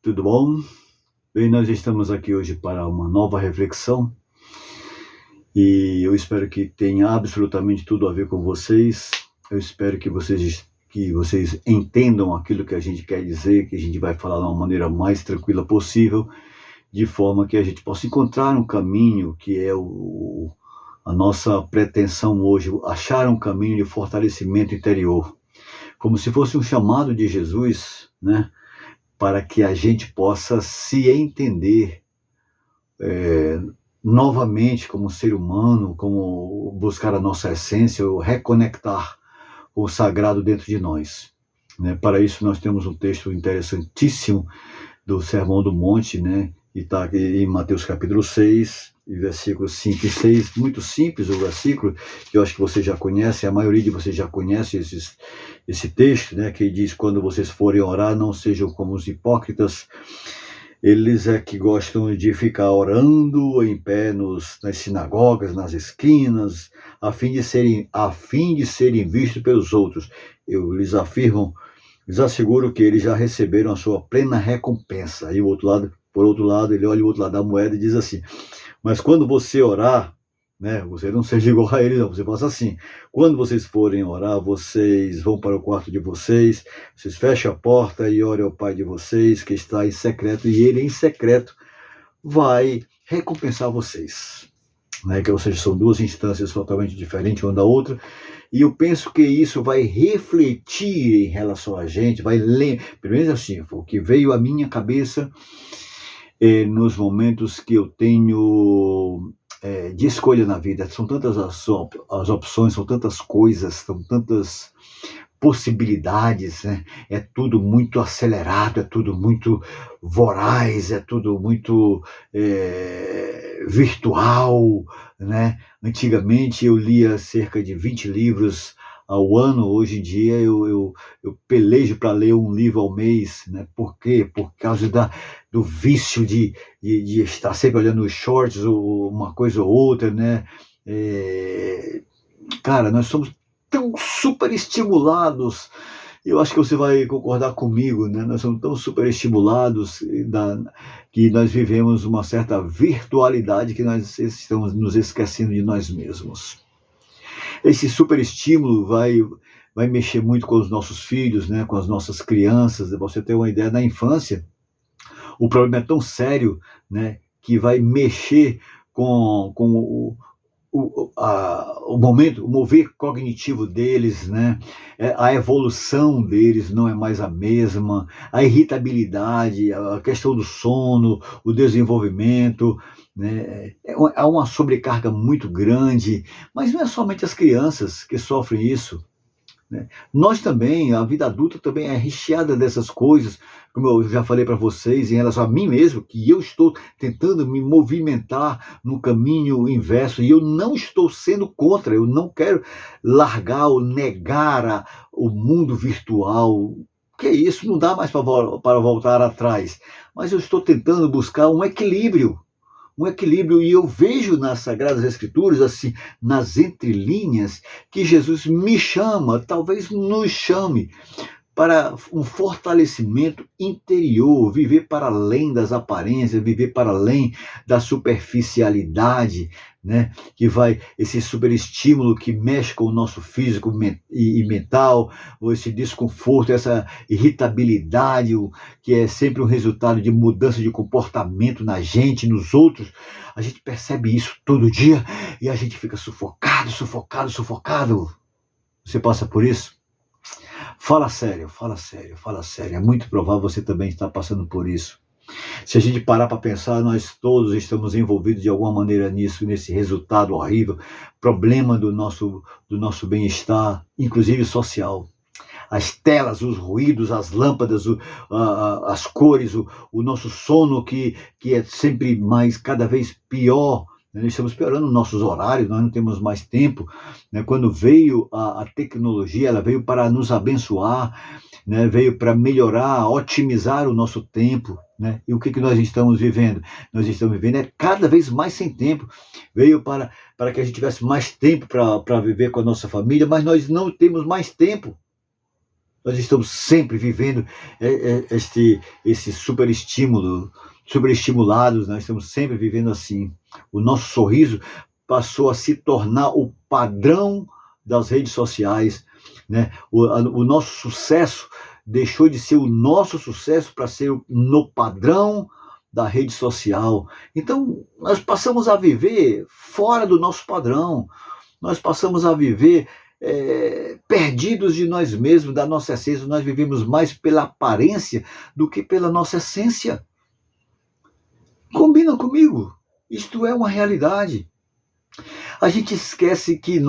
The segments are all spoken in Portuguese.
Tudo bom? Bem, nós estamos aqui hoje para uma nova reflexão e eu espero que tenha absolutamente tudo a ver com vocês. Eu espero que vocês entendam aquilo que a gente quer dizer, que a gente vai falar de uma maneira mais tranquila possível, de forma que a gente possa encontrar um caminho que é a nossa pretensão hoje, achar um caminho de fortalecimento interior, como se fosse um chamado de Jesus, né? Para que a gente possa se entender novamente como ser humano, como buscar a nossa essência, ou reconectar o sagrado dentro de nós, né? Para isso nós temos um texto interessantíssimo do Sermão do Monte, né? E está aqui em Mateus capítulo 6, versículos 5 e 6, muito simples o versículo, que eu acho que vocês já conhecem, a maioria de vocês já conhece esse texto, né? Que diz: quando vocês forem orar, não sejam como os hipócritas, eles é que gostam de ficar orando em pé nas sinagogas, nas esquinas, a fim de serem vistos pelos outros. Eu lhes asseguro que eles já receberam a sua plena recompensa. E por outro lado, ele olha o outro lado da moeda e diz assim: mas quando você orar, né, você não seja igual a eles, não. Você faça assim: quando vocês forem orar, vocês vão para o quarto de vocês fecham a porta e orem ao Pai de vocês, que está em secreto, e ele em secreto vai recompensar vocês. Né? Ou seja, são duas instâncias totalmente diferentes uma da outra, e eu penso que isso vai refletir em relação a gente, vai ler, pelo menos assim, foi o que veio à minha cabeça nos momentos que eu tenho de escolha na vida. São tantas as opções, são tantas coisas, são tantas possibilidades, né? É tudo muito acelerado, é tudo muito voraz, é tudo muito virtual, né? Antigamente eu lia cerca de 20 livros ao ano, hoje em dia eu pelejo para ler um livro ao mês, né? Por quê? Por causa do vício de estar sempre olhando os shorts, ou uma coisa ou outra, né? Cara, nós somos tão super estimulados, eu acho que você vai concordar comigo, né? Nós somos tão super estimulados que nós vivemos uma certa virtualidade, que nós estamos nos esquecendo de nós mesmos. Esse super estímulo vai mexer muito com os nossos filhos, né? Com as nossas crianças. Você ter uma ideia, na infância, o problema é tão sério, né? Que vai mexer com o momento, o mover cognitivo deles, né? A evolução deles não é mais a mesma, a irritabilidade, a questão do sono, o desenvolvimento, né? Há uma sobrecarga muito grande, mas não é somente as crianças que sofrem isso, né? Nós também, a vida adulta também é recheada dessas coisas, como eu já falei para vocês, em relação a mim mesmo, que eu estou tentando me movimentar no caminho inverso, e eu não estou sendo contra, eu não quero largar ou negar o mundo virtual. Que é isso? Não dá mais para voltar atrás, mas eu estou tentando buscar um equilíbrio, e eu vejo nas Sagradas Escrituras, assim, nas entrelinhas, que Jesus me chama, talvez nos chame, para um fortalecimento interior, viver para além das aparências, viver para além da superficialidade, né? Que vai, esse superestímulo que mexe com o nosso físico e mental, ou esse desconforto, essa irritabilidade, que é sempre um resultado de mudança de comportamento na gente, nos outros. A gente percebe isso todo dia e a gente fica sufocado. Você passa por isso? Fala sério. É muito provável você também estar passando por isso. Se a gente parar para pensar, nós todos estamos envolvidos de alguma maneira nisso, nesse resultado horrível, problema do nosso bem-estar, inclusive social. As telas, os ruídos, as lâmpadas, as cores, o nosso sono que é sempre mais, cada vez pior. Nós estamos piorando nossos horários, nós não temos mais tempo, né? Quando veio a tecnologia, ela veio para nos abençoar, né? Veio para melhorar, otimizar o nosso tempo, né? E o que nós estamos vivendo? Nós estamos vivendo cada vez mais sem tempo. Veio para que a gente tivesse mais tempo para viver com a nossa família, mas nós não temos mais tempo. Nós estamos sempre vivendo esse superestimulados, nós estamos sempre vivendo assim. O nosso sorriso passou a se tornar o padrão das redes sociais, né? O nosso sucesso deixou de ser o nosso sucesso para ser no padrão da rede social. Então, nós passamos a viver fora do nosso padrão, nós passamos a viver perdidos de nós mesmos, da nossa essência. Nós vivemos mais pela aparência do que pela nossa essência. Combina comigo? Isto é uma realidade. A gente esquece que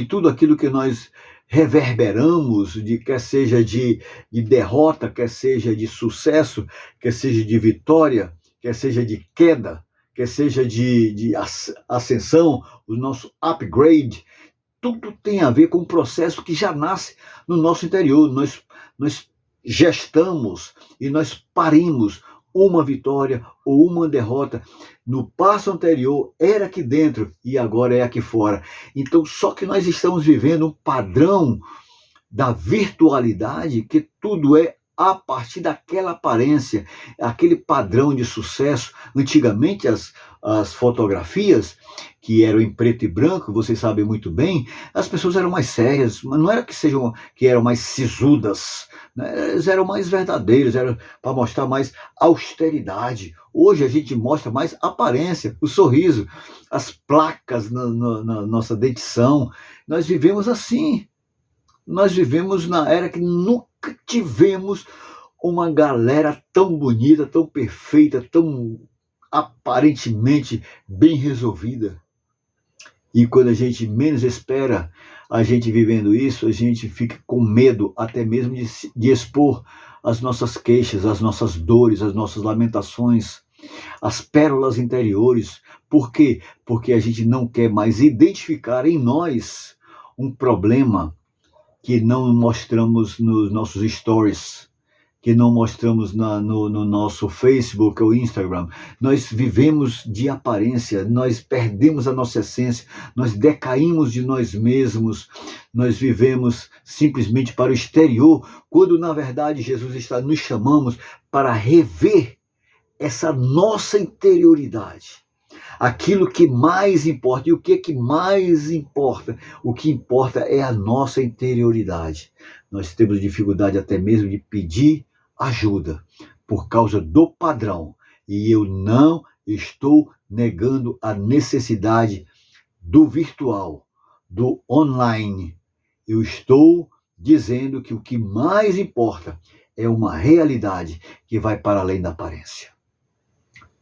tudo aquilo que nós reverberamos, quer seja de derrota, quer seja de sucesso, quer seja de vitória, quer seja de queda, quer seja de ascensão, o nosso upgrade, tudo tem a ver com um processo que já nasce no nosso interior. Nós gestamos e nós parimos uma vitória ou uma derrota. No passo anterior era aqui dentro e agora é aqui fora. Então, só que nós estamos vivendo um padrão da virtualidade, que tudo é a partir daquela aparência, aquele padrão de sucesso. Antigamente as fotografias, que eram em preto e branco, vocês sabem muito bem, as pessoas eram mais sérias, mas não era que eram mais sisudas, né? Eles eram mais verdadeiros, eram para mostrar mais austeridade. Hoje a gente mostra mais aparência, o sorriso, as placas na nossa dentição. Nós vivemos assim. Nós vivemos na era que nunca tivemos uma galera tão bonita, tão perfeita, tão aparentemente bem resolvida. E quando a gente menos espera, a gente vivendo isso, a gente fica com medo até mesmo de expor as nossas queixas, as nossas dores, as nossas lamentações, as pérolas interiores. Por quê? Porque a gente não quer mais identificar em nós um problema que não mostramos nos nossos stories, que não mostramos no nosso Facebook ou Instagram. Nós vivemos de aparência, nós perdemos a nossa essência, nós decaímos de nós mesmos, nós vivemos simplesmente para o exterior, quando na verdade Jesus está nos chamando para rever essa nossa interioridade. Aquilo que mais importa. E o que é que mais importa? O que importa é a nossa interioridade. Nós temos dificuldade até mesmo de pedir ajuda por causa do padrão. E eu não estou negando a necessidade do virtual, do online. Eu estou dizendo que o que mais importa é uma realidade que vai para além da aparência.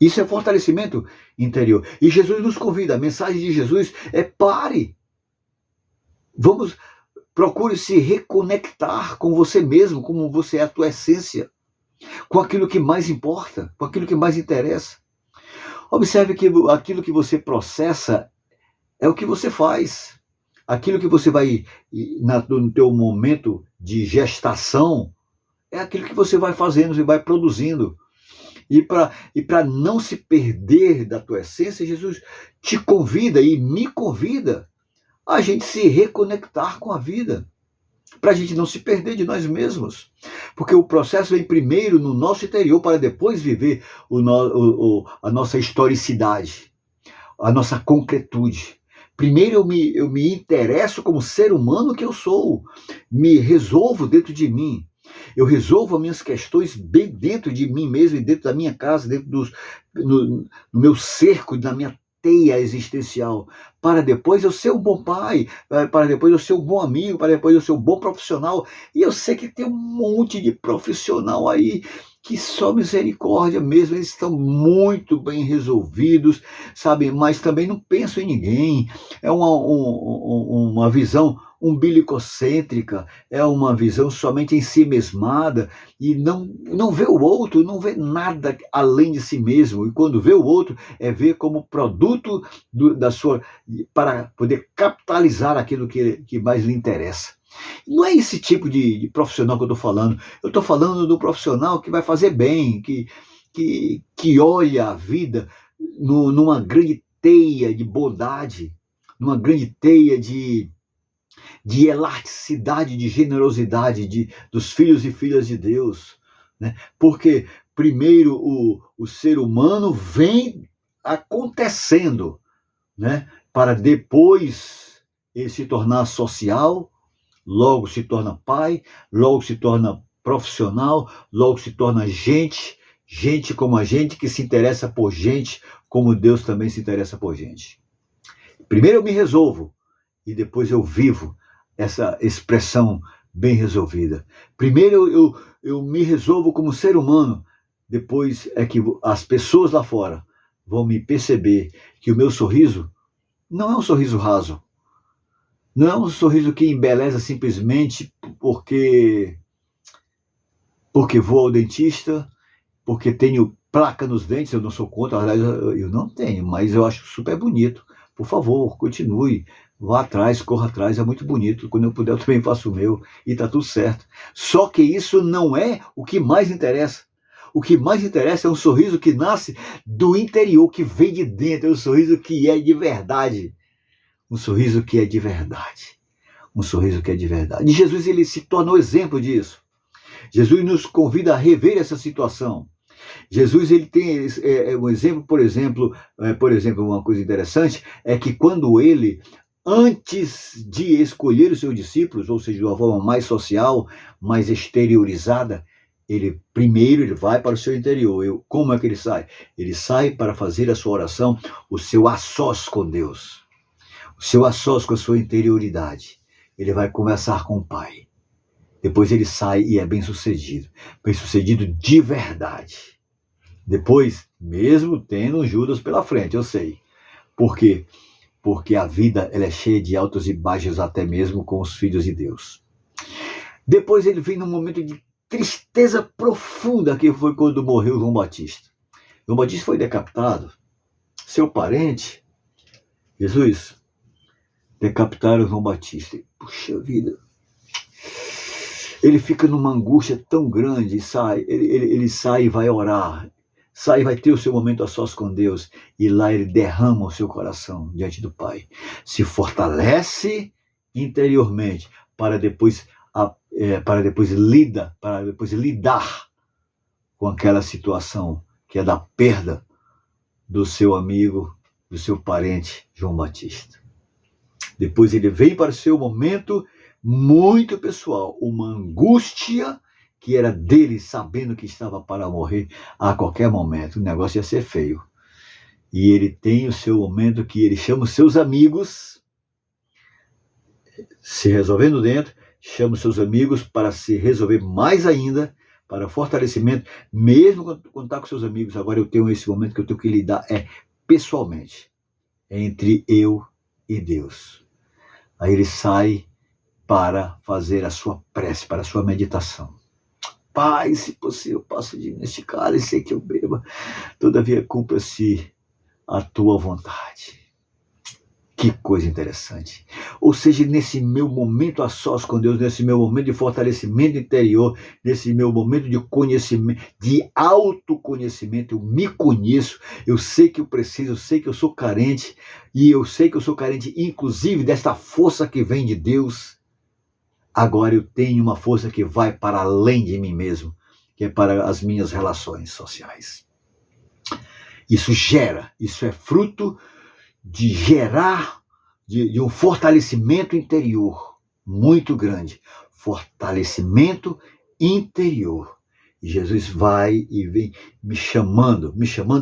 Isso é fortalecimento interior. E Jesus nos convida, a mensagem de Jesus é: pare. Procure se reconectar com você mesmo, como você é a tua essência, com aquilo que mais importa, com aquilo que mais interessa. Observe que aquilo que você processa é o que você faz. Aquilo que você vai, no teu momento de gestação, é aquilo que você vai fazendo e vai produzindo. E para não se perder da tua essência, Jesus te convida e me convida a gente se reconectar com a vida, para a gente não se perder de nós mesmos. Porque o processo vem primeiro no nosso interior, para depois viver a nossa historicidade, a nossa concretude. Primeiro eu me interesso como ser humano que eu sou, me resolvo dentro de mim. Eu resolvo as minhas questões bem dentro de mim mesmo, dentro da minha casa, dentro no meu cerco, na minha teia existencial, para depois eu ser um bom pai, para depois eu ser um bom amigo, para depois eu ser um bom profissional. E eu sei que tem um monte de profissional aí que só misericórdia mesmo, eles estão muito bem resolvidos, sabe? Mas também não pensam em ninguém. É uma visão umbilicocêntrica, é uma visão somente em si mesmada, e não vê o outro, não vê nada além de si mesmo. E quando vê o outro, é ver como produto para poder capitalizar aquilo que mais lhe interessa. Não é esse tipo de profissional que eu estou falando. Eu estou falando do profissional que vai fazer bem, que olha a vida numa grande teia de bondade, numa grande teia de de elasticidade, de generosidade dos filhos e filhas de Deus, né? Porque primeiro o ser humano vem acontecendo, né? Para depois ele se tornar social, logo se torna pai, logo se torna profissional, logo se torna gente como a gente que se interessa por gente, como Deus também se interessa por gente. Primeiro eu me resolvo e depois eu vivo essa expressão bem resolvida. Primeiro eu me resolvo como ser humano, depois é que as pessoas lá fora vão me perceber que o meu sorriso não é um sorriso raso, não é um sorriso que embeleza simplesmente porque vou ao dentista, porque tenho placa nos dentes. Eu não sou contra, aliás, eu não tenho, mas eu acho super bonito. Por favor, continue, vá atrás, corra atrás, é muito bonito. Quando eu puder, eu também faço o meu e está tudo certo. Só que isso não é o que mais interessa. O que mais interessa é um sorriso que nasce do interior, que vem de dentro, é um sorriso que é de verdade. Um sorriso que é de verdade. Um sorriso que é de verdade. E Jesus, ele se tornou exemplo disso. Jesus nos convida a rever essa situação. Jesus, ele tem um exemplo, por exemplo, uma coisa interessante, é que quando ele, antes de escolher os seus discípulos, ou seja, de uma forma mais social, mais exteriorizada, ele vai para o seu interior. Como é que ele sai? Ele sai para fazer a sua oração, o seu a sós com Deus, o seu a sós com a sua interioridade. Ele vai conversar com o Pai. Depois ele sai e é bem-sucedido de verdade. Depois, mesmo tendo Judas pela frente, eu sei. Por quê? Porque a vida ela é cheia de altos e baixos, até mesmo com os filhos de Deus. Depois ele vem num momento de tristeza profunda, que foi quando morreu João Batista. João Batista foi decapitado. Seu parente, Jesus, decapitaram João Batista. Puxa vida. Ele fica numa angústia tão grande, ele sai e vai orar, sai e vai ter o seu momento a sós com Deus, e lá ele derrama o seu coração diante do Pai, se fortalece interiormente para depois lidar com aquela situação que é da perda do seu amigo, do seu parente João Batista. Depois ele vem para o seu momento muito pessoal, uma angústia que era dele, sabendo que estava para morrer a qualquer momento. O negócio ia ser feio. E ele tem o seu momento que ele chama os seus amigos, se resolvendo dentro, chama os seus amigos para se resolver mais ainda, para fortalecimento, mesmo quando está com seus amigos. Agora eu tenho esse momento que eu tenho que lidar pessoalmente, entre eu e Deus. Aí ele sai para fazer a sua prece, para a sua meditação. Pai, se possível, passo de mim neste cálice, sei que eu beba, todavia cumpra-se a tua vontade. Que coisa interessante. Ou seja, nesse meu momento a sós com Deus, nesse meu momento de fortalecimento interior, nesse meu momento de conhecimento, de autoconhecimento, eu me conheço, eu sei que eu preciso, eu sei que eu sou carente, e eu sei que eu sou carente, inclusive, desta força que vem de Deus. Agora eu tenho uma força que vai para além de mim mesmo, que é para as minhas relações sociais. Isso é fruto de gerar, de um fortalecimento interior muito grande. Fortalecimento interior. E Jesus vai e vem me chamando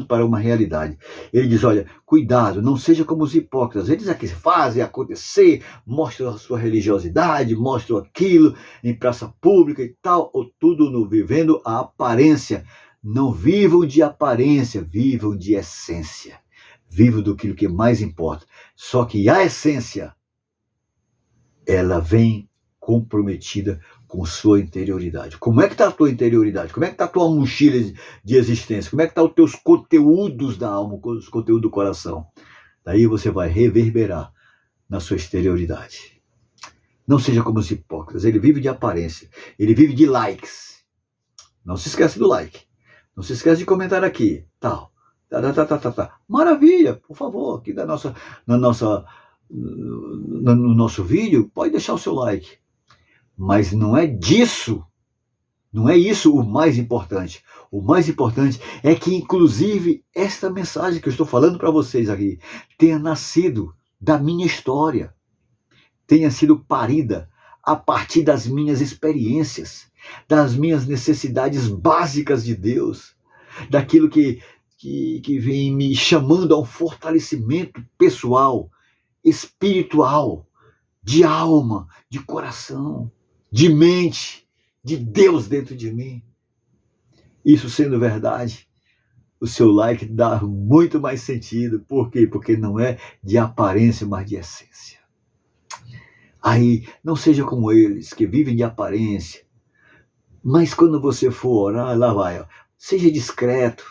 para uma realidade. Ele diz, olha, cuidado, não seja como os hipócritas. Eles aqui fazem acontecer, mostram a sua religiosidade, mostram aquilo em praça pública e tal, ou tudo vivendo a aparência. Não vivam de aparência, vivam de essência. Vivam do que mais importa. Só que a essência, ela vem comprometida com sua interioridade. Como é que está a tua interioridade? Como é que está a tua mochila de existência? Como é que estão os teus conteúdos da alma, os conteúdos do coração? Daí você vai reverberar na sua exterioridade. Não seja como os hipócritas. Ele vive de aparência. Ele vive de likes. Não se esquece do like. Não se esquece de comentar aqui. Tal. Maravilha, por favor, aqui na nossa no nosso vídeo, pode deixar o seu like. Mas não é disso, não é isso o mais importante. O mais importante é que, inclusive, esta mensagem que eu estou falando para vocês aqui tenha nascido da minha história, tenha sido parida a partir das minhas experiências, das minhas necessidades básicas de Deus, daquilo que vem me chamando a um fortalecimento pessoal, espiritual, de alma, de coração, de mente, de Deus dentro de mim. Isso sendo verdade, o seu like dá muito mais sentido. Por quê? Porque não é de aparência, mas de essência. Aí, não seja como eles, que vivem de aparência. Mas quando você for orar, lá vai, ó, seja discreto.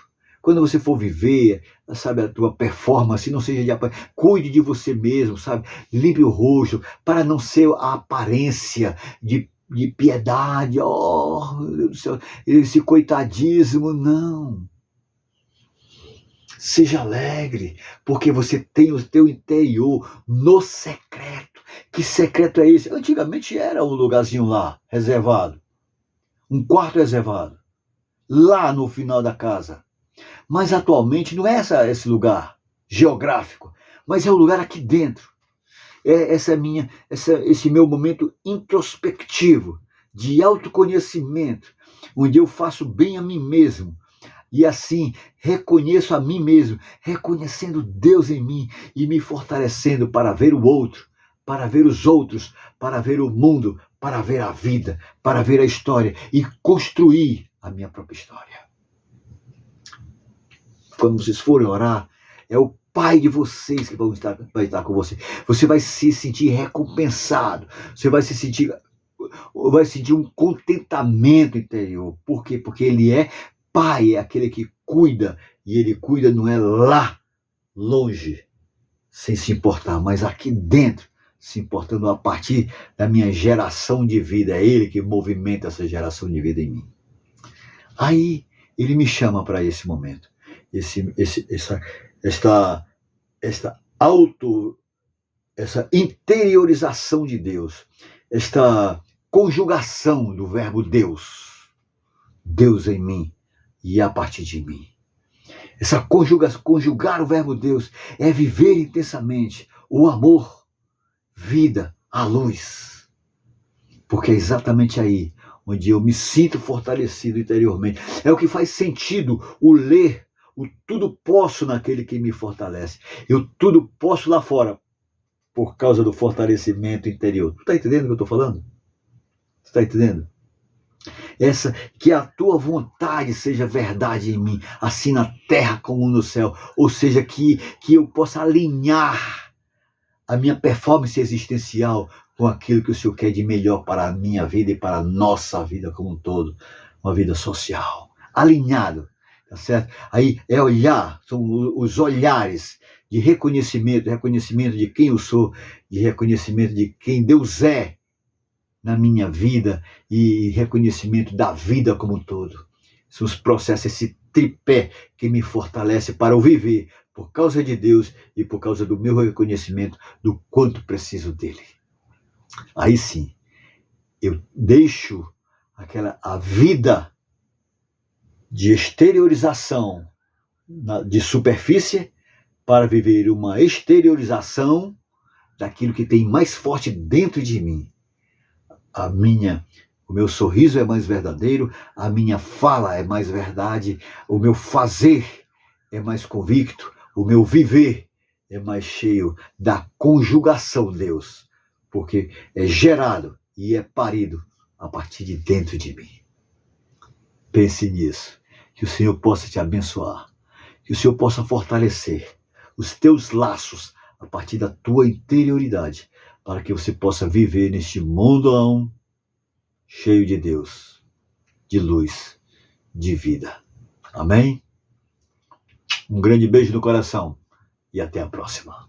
Quando você for viver, sabe, a tua performance, não seja de aparência. Cuide de você mesmo, sabe? Limpe o rosto, para não ser a aparência de piedade. Oh, meu Deus do céu, esse coitadismo, não. Seja alegre, porque você tem o teu interior no secreto. Que secreto é esse? Antigamente era um lugarzinho lá, reservado. Um quarto reservado. Lá no final da casa. Mas atualmente não é esse lugar geográfico, mas é o lugar aqui dentro. Esse meu momento introspectivo, de autoconhecimento, onde eu faço bem a mim mesmo. E assim reconheço a mim mesmo, reconhecendo Deus em mim e me fortalecendo para ver o outro, para ver os outros, para ver o mundo, para ver a vida, para ver a história e construir a minha própria história. Quando vocês forem orar, é o Pai de vocês que vai estar com você. Você vai se sentir recompensado, você vai sentir um contentamento interior. Por quê? Porque Ele é Pai, é aquele que cuida, e Ele cuida não é lá, longe, sem se importar, mas aqui dentro, se importando a partir da minha geração de vida. É Ele que movimenta essa geração de vida em mim. Aí Ele me chama para esse momento, essa interiorização de Deus, esta conjugação do verbo Deus, Deus em mim e a partir de mim. Essa conjugar o verbo Deus é viver intensamente o amor, vida, a luz. Porque é exatamente aí onde eu me sinto fortalecido interiormente. É o que faz sentido o ler, o tudo posso naquele que me fortalece. Eu tudo posso lá fora, por causa do fortalecimento interior. Tu está entendendo o que eu estou falando? Tu está entendendo? Que a tua vontade seja verdade em mim, assim na terra como no céu. Ou seja, que eu possa alinhar a minha performance existencial com aquilo que o Senhor quer de melhor para a minha vida e para a nossa vida como um todo. Uma vida social. Alinhado, tá certo? Aí é olhar, são os olhares de reconhecimento de quem eu sou, de reconhecimento de quem Deus é na minha vida e reconhecimento da vida como um todo. São os processos, esse tripé que me fortalece para o viver por causa de Deus e por causa do meu reconhecimento do quanto preciso dele. Aí sim, eu deixo a vida de exteriorização de superfície para viver uma exteriorização daquilo que tem mais forte dentro de mim. O meu sorriso é mais verdadeiro, a minha fala é mais verdade, o meu fazer é mais convicto, o meu viver é mais cheio da conjugação Deus, porque é gerado e é parido a partir de dentro de mim. Pense nisso, que o Senhor possa te abençoar, que o Senhor possa fortalecer os teus laços a partir da tua interioridade, para que você possa viver neste mundão cheio de Deus, de luz, de vida. Amém? Um grande beijo no coração e até a próxima.